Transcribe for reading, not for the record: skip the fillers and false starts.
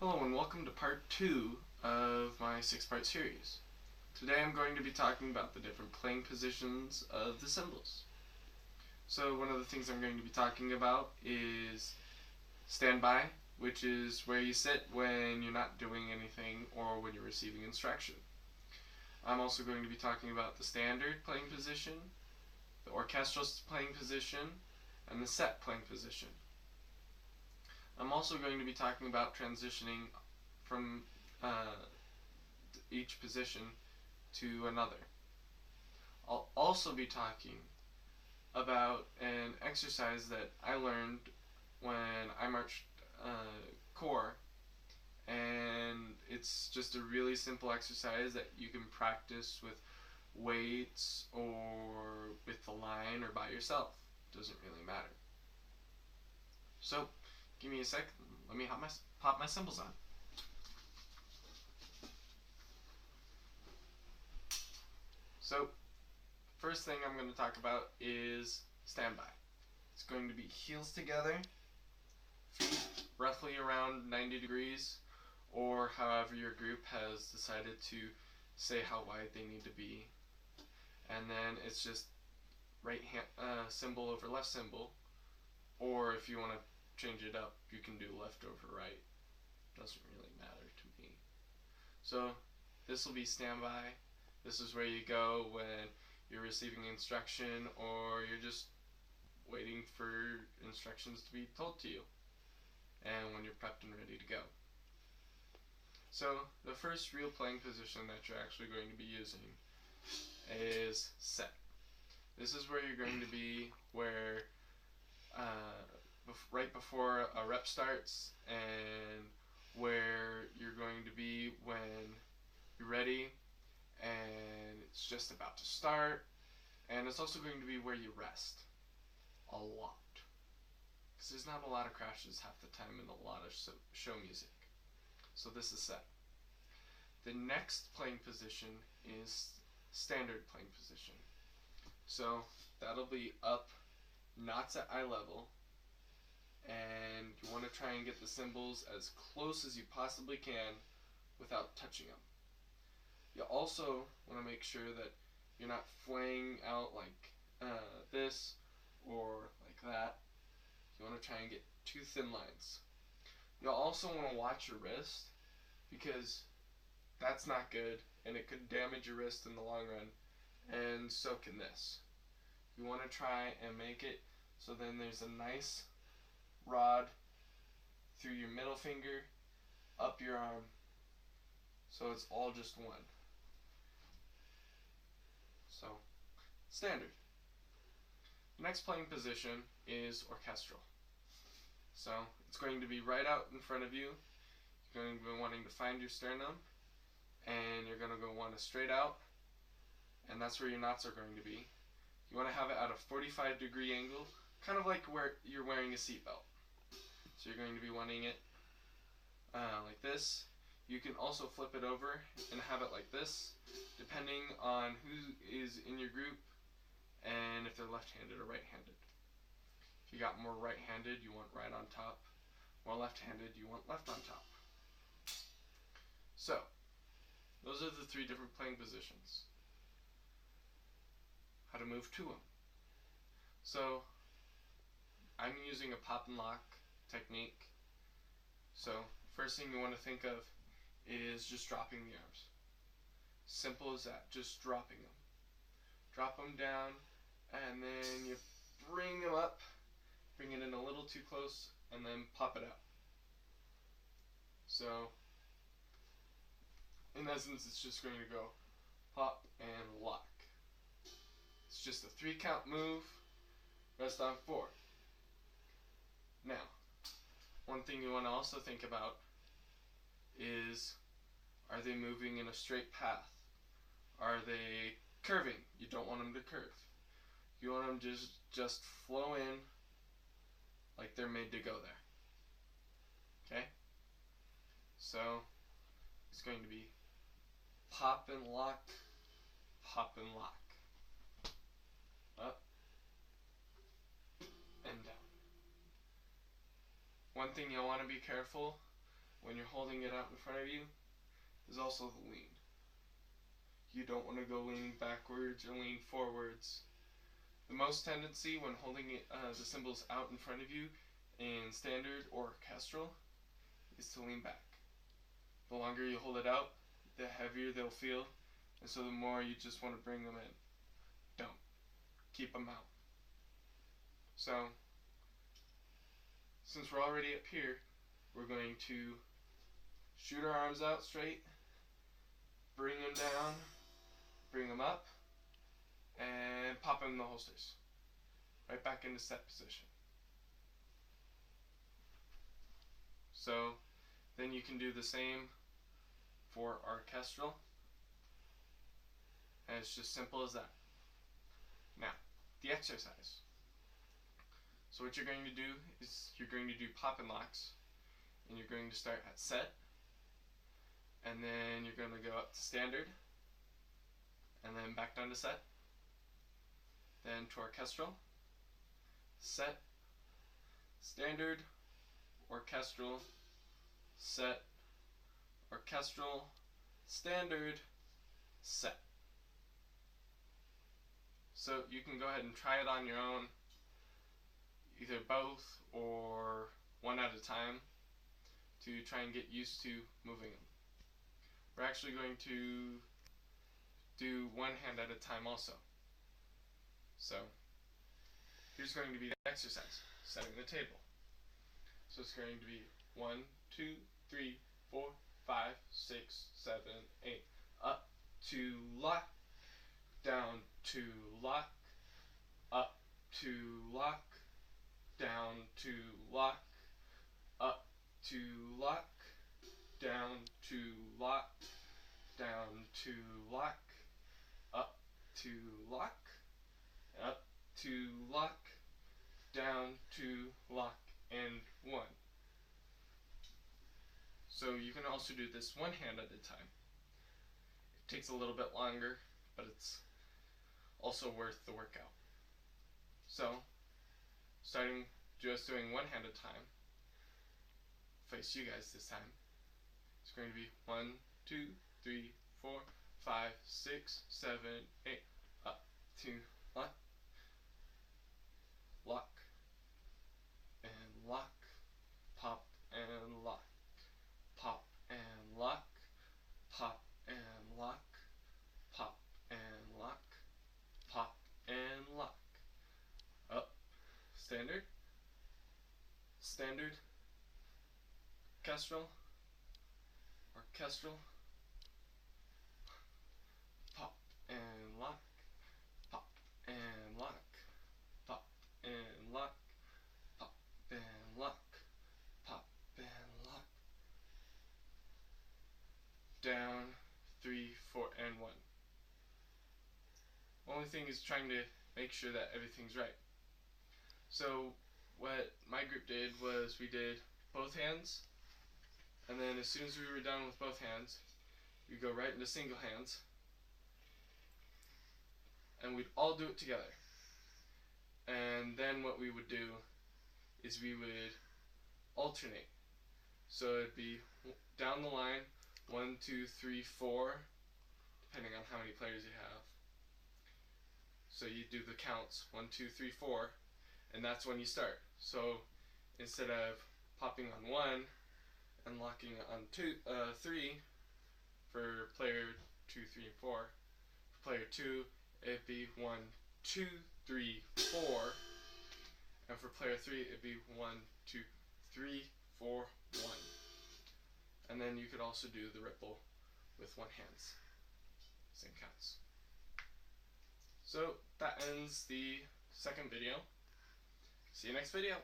Hello and welcome to part 2 of my 6-part series. Today I'm going to be talking about the different playing positions of the cymbals. So one of the things I'm going to be talking about is standby, which is where you sit when you're not doing anything or when you're receiving instruction. I'm also going to be talking about the standard playing position, the orchestral playing position, and the set playing position. I'm also going to be talking about transitioning from each position to another. I'll also be talking about an exercise that I learned when I marched corps, and it's just a really simple exercise that you can practice with weights or with the line or by yourself. Doesn't really matter. So, give me a sec. Let me pop my cymbals on. So, first thing I'm going to talk about is standby. It's going to be heels together, feet roughly around 90 degrees, or however your group has decided to say how wide they need to be. And then it's just right hand cymbal over left cymbal, or if you want to change it up, you can do left over right. Doesn't really matter to me. So this will be standby. This is where you go when you're receiving instruction or you're just waiting for instructions to be told to you, and when you're prepped and ready to go. So the first real playing position that you're actually going to be using is set. This is where you're going to be where right before a rep starts, and where you're going to be when you're ready and it's just about to start, and it's also going to be where you rest a lot, because there's not a lot of crashes half the time and a lot of show music. So this is set. The next playing position is standard playing position. So that'll be up, knots at eye level, and you want to try and get the cymbals as close as you possibly can without touching them. You also want to make sure that you're not flaying out like this or like that. You want to try and get two thin lines. You'll also want to watch your wrist, because that's not good and it could damage your wrist in the long run, and so can this. You want to try and make it so then there's a nice rod through your middle finger, up your arm, so it's all just one. So, standard. The next playing position is orchestral. So, it's going to be right out in front of you. You're going to be wanting to find your sternum, and you're going to go want to straight out, and that's where your knots are going to be. You want to have it at a 45-degree angle, kind of like where you're wearing a seatbelt. So you're going to be wanting it like this. You can also flip it over and have it like this, depending on who is in your group and if they're left-handed or right-handed. If you got more right-handed, you want right on top. More left-handed, you want left on top. So, those are the 3 different playing positions. How to move to them. So, I'm using a pop and lock technique. So, first thing you want to think of is just dropping the arms. Simple as that, just dropping them. Drop them down, and then you bring them up, bring it in a little too close, and then pop it out. So, in essence, it's just going to go pop and lock. It's just a 3-count move, rest on 4. Now, one thing you want to also think about is, are they moving in a straight path? Are they curving? You don't want them to curve. You want them to just flow in like they're made to go there. Okay? So, it's going to be pop and lock, pop and lock. Up and down. One thing you'll want to be careful when you're holding it out in front of you is also the lean. You don't want to go leaning backwards or lean forwards. The most tendency when holding the cymbals out in front of you in standard or orchestral is to lean back. The longer you hold it out, the heavier they'll feel, and so the more you just want to bring them in. Don't. Keep them out. So, since we're already up here, we're going to shoot our arms out straight, bring them down, bring them up, and pop them in the holsters. Right back into set position. So, then you can do the same for orchestral, and it's just simple as that. Now, the exercise. So what you're going to do is you're going to do pop and locks, and you're going to start at set, and then you're going to go up to standard, and then back down to set, then to orchestral, set, standard, orchestral, set, orchestral, standard, set. So you can go ahead and try it on your own, either both or one at a time, to try and get used to moving them. We're actually going to do one hand at a time also. So here's going to be the exercise, setting the table. So it's going to be 1, 2, 3, 4, 5, 6, 7, 8. Up to lock, down to lock, up to lock, down to lock, up to lock, down to lock, down to lock, up to lock, up to lock, down to lock, and 1. So you can also do this one hand at a time. It takes a little bit longer, but it's also worth the workout. So, starting just doing one hand at a time, face you guys this time. It's going to be 1, 2, 3, 4, 5, 6, 7, 8. Up to lock, lock, and lock, pop and lock, pop and lock, pop and lock, pop and lock, pop and lock. Up, standard, standard, orchestral, orchestral, pop and lock, pop and lock, pop and lock, pop and lock, pop and lock. Down, 3, 4, and 1. Only thing is trying to make sure that everything's right. So what my group did was we did both hands, and then as soon as we were done with both hands, we go right into single hands, and we'd all do it together. And then what we would do is we would alternate. So it'd be down the line, 1, 2, 3, 4, depending on how many players you have. So you do the counts, 1, 2, 3, 4, and that's when you start. So instead of popping on 1 and locking on 3 for player 2, 3, and 4, for player 2 it'd be 1, 2, 3, 4, and for player 3 it'd be 1, 2, 3, 4, 1. And then you could also do the ripple with one hand. Same counts. So that ends the second video. See you next video.